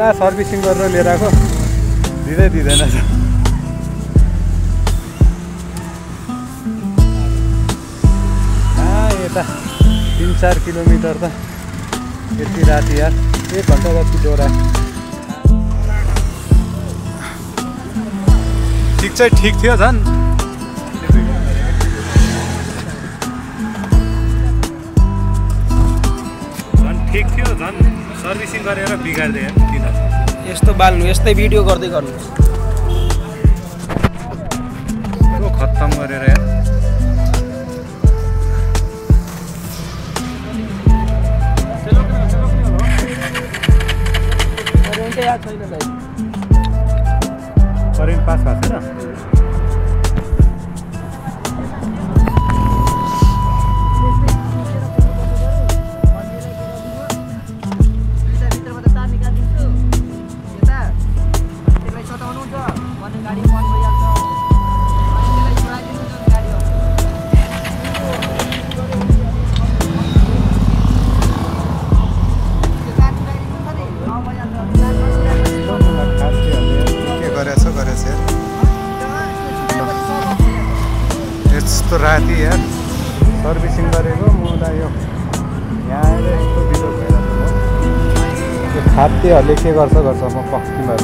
पुरा सर्भिसिङ गरेर लिएर आएको दिँदैन यता 3-4 किलोमिटर त यति राति यार 1 घन्टा जति डोरा ठिक चाहिँ ठिक थियो झन् ठिक थियो झन् सर्भिसिङ गरेर बिगार्दै किन यस्तो बाल्नु यस्तै भिडियो गर्दै गर्नु खत्तम गरेर यार करेन्ट पास भएको छैन यस्तो राति यार सर्भिसिङ गरेको मलाई यो यहाँ आएर यस्तो बिजोग भइरहेको यो खाद्यहरूले के गर्छ म पक्की भएर